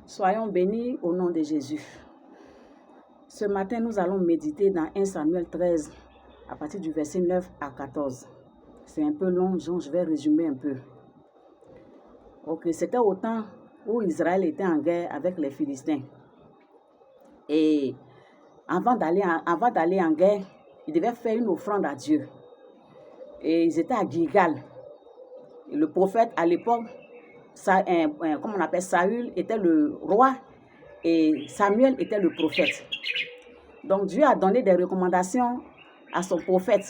Soyons bénis au nom de Jésus. Ce matin, nous allons méditer dans 1 Samuel 13, à partir du verset 9 à 14. C'est un peu long, je vais résumer un peu. Ok, c'était au temps où Israël était en guerre avec les Philistins. Et avant d'aller en guerre, ils devaient faire une offrande à Dieu. Et ils étaient à Gilgal. Et le prophète, à l'époque, comme on appelle Saül, était le roi et Samuel était le prophète. Donc Dieu a donné des recommandations à son prophète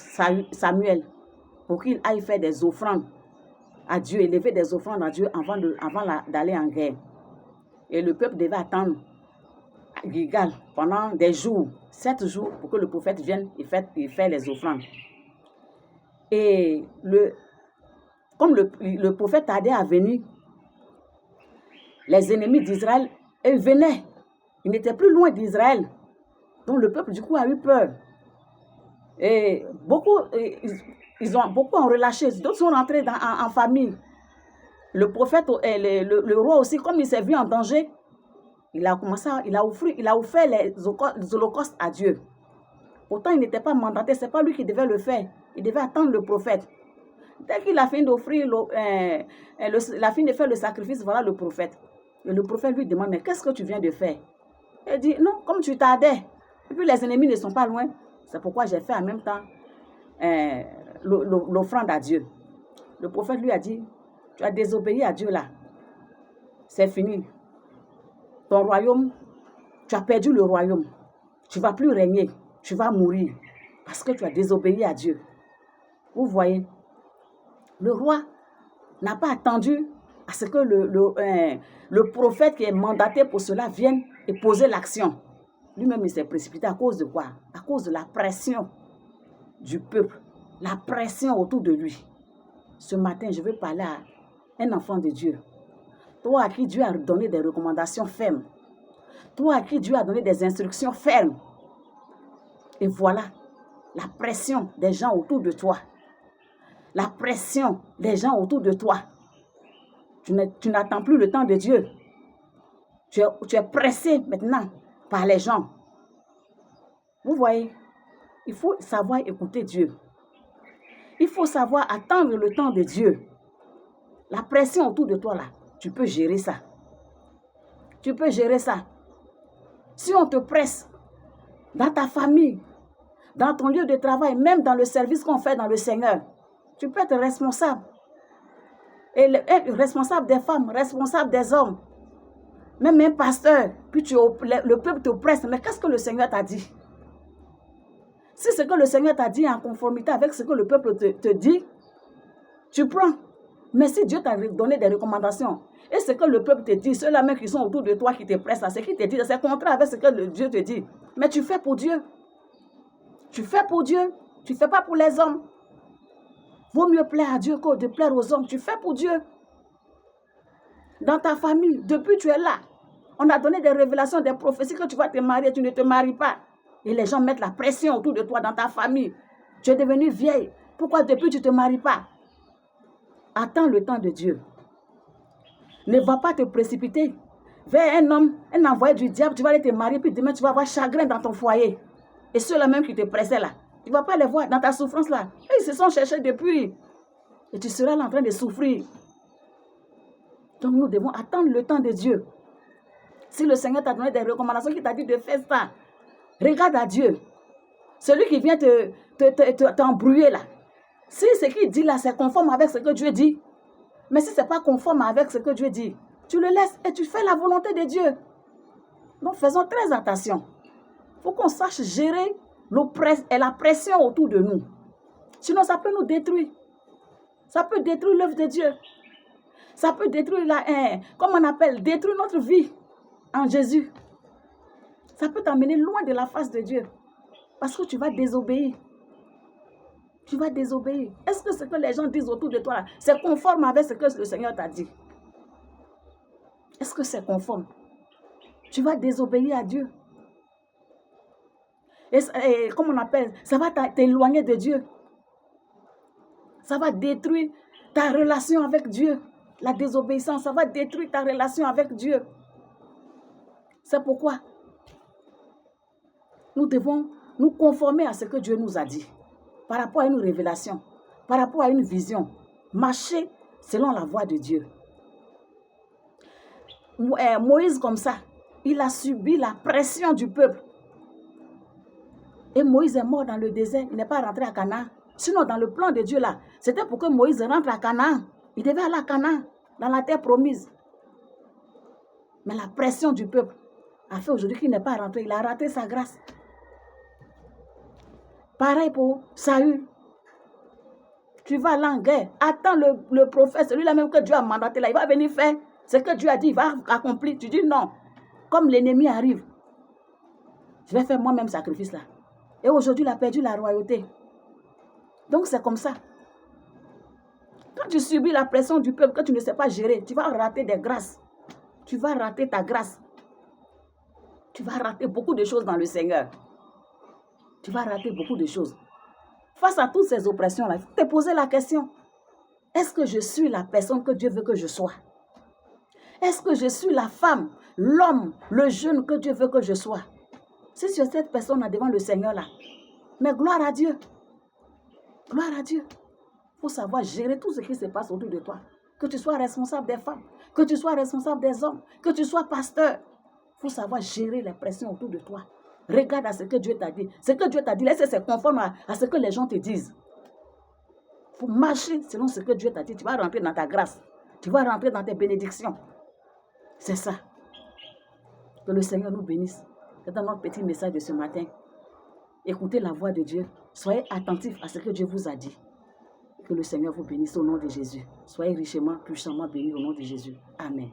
Samuel pour qu'il aille faire des offrandes à Dieu, élever des offrandes à Dieu avant d'aller en guerre. Et le peuple devait attendre à Gilgal pendant des jours, 7 jours, pour que le prophète vienne et faire les offrandes. Et comme le prophète tardait à venir, les ennemis d'Israël, ils venaient. Ils n'étaient plus loin d'Israël. Donc le peuple, du coup, a eu peur. Et beaucoup ont relâché. D'autres sont rentrés en famille. Le prophète, le roi aussi, comme il s'est vu en danger, il a offert les holocaustes à Dieu. Pourtant, il n'était pas mandaté, ce n'est pas lui qui devait le faire. Il devait attendre le prophète. Dès qu'il a fini d'offrir, il a fini de faire le sacrifice, voilà le prophète. Et le prophète lui demande, mais qu'est-ce que tu viens de faire? Il dit, non, comme tu tardais. Et puis les ennemis ne sont pas loin. C'est pourquoi j'ai fait en même temps l'offrande à Dieu. Le prophète lui a dit, tu as désobéi à Dieu là. C'est fini. Ton royaume, tu as perdu le royaume. Tu ne vas plus régner. Tu vas mourir. Parce que tu as désobéi à Dieu. Vous voyez, le roi n'a pas attendu à ce que le prophète qui est mandaté pour cela vienne et poser l'action. Lui-même, il s'est précipité à cause de quoi? À cause de la pression du peuple, la pression autour de lui. Ce matin, je veux parler à un enfant de Dieu. Toi à qui Dieu a donné des recommandations fermes. Toi à qui Dieu a donné des instructions fermes. Et voilà, la pression des gens autour de toi. La pression des gens autour de toi. Tu n'attends plus le temps de Dieu. Tu es pressé maintenant par les gens. Vous voyez, il faut savoir écouter Dieu. Il faut savoir attendre le temps de Dieu. La pression autour de toi là, tu peux gérer ça. Tu peux gérer ça. Si on te presse dans ta famille, dans ton lieu de travail, même dans le service qu'on fait dans le Seigneur, tu peux être responsable. Et être responsable des femmes, responsable des hommes. Même un pasteur, puis le peuple te presse. Mais qu'est-ce que le Seigneur t'a dit? Si ce que le Seigneur t'a dit est en conformité avec ce que le peuple te dit, tu prends. Mais si Dieu t'a donné des recommandations, et ce que le peuple te dit, ceux-là même qui sont autour de toi, qui te pressent, ce qu'il te dit, c'est contraire avec ce que Dieu te dit. Mais tu fais pour Dieu. Tu fais pour Dieu. Tu ne fais pas pour les hommes. Vaut mieux plaire à Dieu que de plaire aux hommes. Tu fais pour Dieu. Dans ta famille, depuis tu es là, on a donné des révélations, des prophéties que tu vas te marier, tu ne te maries pas. Et les gens mettent la pression autour de toi dans ta famille. Tu es devenue vieille. Pourquoi depuis tu ne te maries pas? Attends le temps de Dieu. Ne va pas te précipiter vers un homme, un envoyé du diable. Tu vas aller te marier, puis demain tu vas avoir chagrin dans ton foyer. Et ceux-là même qui te pressaient là, tu ne vas pas les voir dans ta souffrance là. Et ils se sont cherchés depuis. Et tu seras là en train de souffrir. Donc nous devons attendre le temps de Dieu. Si le Seigneur t'a donné des recommandations, qu'il t'a dit de faire ça, regarde à Dieu. Celui qui vient t'embrouiller là. Si ce qu'il dit là, c'est conforme avec ce que Dieu dit. Mais si ce n'est pas conforme avec ce que Dieu dit, tu le laisses et tu fais la volonté de Dieu. Donc faisons très attention. Il faut qu'on sache gérer la pression autour de nous. Sinon, ça peut nous détruire. Ça peut détruire l'œuvre de Dieu. Ça peut détruire détruire notre vie en Jésus. Ça peut t'amener loin de la face de Dieu. Parce que tu vas désobéir. Tu vas désobéir. Est-ce que ce que les gens disent autour de toi, c'est conforme avec ce que le Seigneur t'a dit? Est-ce que c'est conforme? Tu vas désobéir à Dieu. Et comme on appelle, ça va t'éloigner de Dieu. Ça va détruire ta relation avec Dieu. La désobéissance, ça va détruire ta relation avec Dieu. C'est pourquoi nous devons nous conformer à ce que Dieu nous a dit, par rapport à une révélation, par rapport à une vision, marcher selon la voie de Dieu. Moïse, comme ça, il a subi la pression du peuple. Et Moïse est mort dans le désert, il n'est pas rentré à Canaan. Sinon, dans le plan de Dieu là, c'était pour que Moïse rentre à Canaan. Il devait aller à Canaan, dans la terre promise. Mais la pression du peuple a fait aujourd'hui qu'il n'est pas rentré. Il a raté sa grâce. Pareil pour Saül. Tu vas aller en guerre. Attends le prophète, celui-là même que Dieu a mandaté là. Il va venir faire ce que Dieu a dit. Il va accomplir. Tu dis non. Comme l'ennemi arrive, je vais faire moi-même sacrifice là. Et aujourd'hui, il a perdu la royauté. Donc c'est comme ça. Quand tu subis la pression du peuple que tu ne sais pas gérer, tu vas rater des grâces. Tu vas rater ta grâce. Tu vas rater beaucoup de choses dans le Seigneur. Tu vas rater beaucoup de choses. Face à toutes ces oppressions-là, il faut te poser la question. Est-ce que je suis la personne que Dieu veut que je sois? Est-ce que je suis la femme, l'homme, le jeune que Dieu veut que je sois? Si sur cette personne-là devant le Seigneur-là, mais gloire à Dieu. Gloire à Dieu. Il faut savoir gérer tout ce qui se passe autour de toi. Que tu sois responsable des femmes, que tu sois responsable des hommes, que tu sois pasteur. Il faut savoir gérer les pressions autour de toi. Regarde à ce que Dieu t'a dit. Ce que Dieu t'a dit, laisse c'est conforme à ce que les gens te disent. Il faut marcher selon ce que Dieu t'a dit. Tu vas rentrer dans ta grâce. Tu vas rentrer dans tes bénédictions. C'est ça. Que le Seigneur nous bénisse. C'est dans notre petit message de ce matin. Écoutez la voix de Dieu. Soyez attentifs à ce que Dieu vous a dit. Que le Seigneur vous bénisse au nom de Jésus. Soyez richement, puissamment bénis au nom de Jésus. Amen.